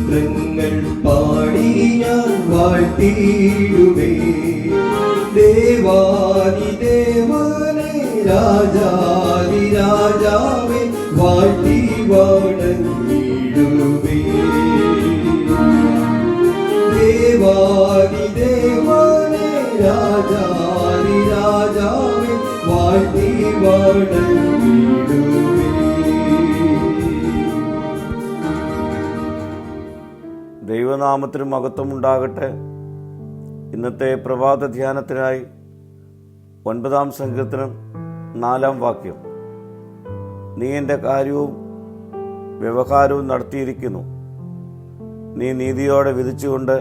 സ്തോത്രങ്ങൾ പാടി ഞാൻ വാഴ്ത്തിയിടുവേ. ദേവാദിദേവനെ രാജാദി രാജാവേ വാഴ്ത്തി വണങ്ങിടുവേ. ദേവാദിദേവനെ രാജാദി രാജാവേ വാഴ്ത്തി വണങ്ങിടുവേ. ദൈവനാമത്തിന് മഹത്വമുണ്ടാകട്ടെ. ഇന്നത്തെ പ്രഭാത ധ്യാനത്തിനായി 9-ാം സങ്കീർത്തനം 4-ാം വാക്യം. നീ എൻ്റെ കാര്യവും വ്യവഹാരവും നടത്തിയിരിക്കുന്നു. നീ നീതിയോടെ വിധിച്ചുകൊണ്ട്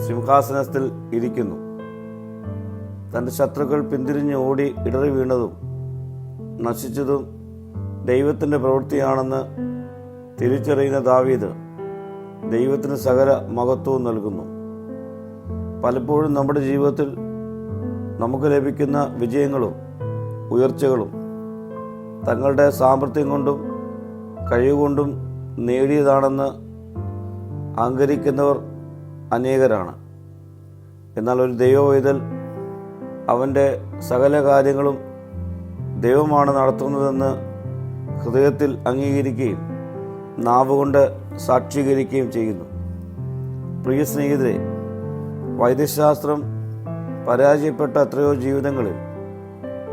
സിംഹാസനത്തിൽ ഇരിക്കുന്നു. തൻ്റെ ശത്രുക്കൾ പിന്തിരിഞ്ഞ് ഓടി ഇടറി വീണതും നശിച്ചതും ദൈവത്തിൻ്റെ പ്രവൃത്തിയാണെന്ന് തിരിച്ചറിയുന്ന ദാവീദ് ദൈവത്തിന് സകല മഹത്വവും നൽകുന്നു. പലപ്പോഴും നമ്മുടെ ജീവിതത്തിൽ നമുക്ക് ലഭിക്കുന്ന വിജയങ്ങളും ഉയർച്ചകളും തങ്ങളുടെ സാമർഥ്യം കൊണ്ടും കഴിവുകൊണ്ടും നേടിയതാണെന്ന് അഹങ്കരിക്കുന്നവർ അനേകരാണ്. എന്നാൽ ഒരു ദൈവവൈതൽ അവൻ്റെ സകല കാര്യങ്ങളും ദൈവമാണ് നടത്തുന്നതെന്ന് ഹൃദയത്തിൽ അംഗീകരിക്കുകയും നാവുകൊണ്ട് സാക്ഷീകരിക്കുകയും ചെയ്യുന്നു. പ്രിയ സ്നേഹിതരെ, വൈദ്യശാസ്ത്രം പരാജയപ്പെട്ട എത്രയോ ജീവിതങ്ങളിൽ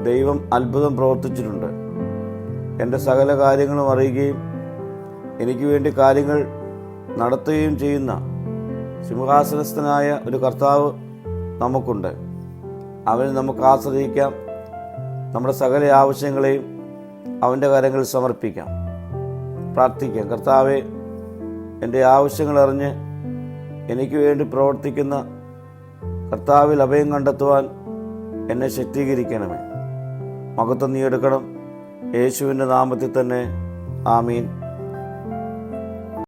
ദൈവം അത്ഭുതം പ്രവർത്തിച്ചിട്ടുണ്ട്. എൻ്റെ സകല കാര്യങ്ങളും അറിയുകയും എനിക്ക് വേണ്ടി കാര്യങ്ങൾ നടത്തുകയും ചെയ്യുന്ന സിംഹാസനസ്ഥനായ ഒരു കർത്താവ് നമുക്കുണ്ട്. അവന് നമുക്ക് ആശ്രയിക്കാം. നമ്മുടെ സകല ആവശ്യങ്ങളെയും അവൻ്റെ കരങ്ങളിൽ സമർപ്പിക്കാം. പ്രാർത്ഥിക്കാം. കർത്താവെ, എൻ്റെ ആവശ്യങ്ങൾ അറിഞ്ഞ് എനിക്ക് വേണ്ടി പ്രവർത്തിക്കുന്ന കർത്താവിൽ അഭയം കണ്ടെത്തുവാൻ എന്നെ ശക്തീകരിക്കണമേ. മഹത്വം നീ എടുക്കണം. യേശുവിൻ്റെ നാമത്തിൽ തന്നെ. ആമീൻ.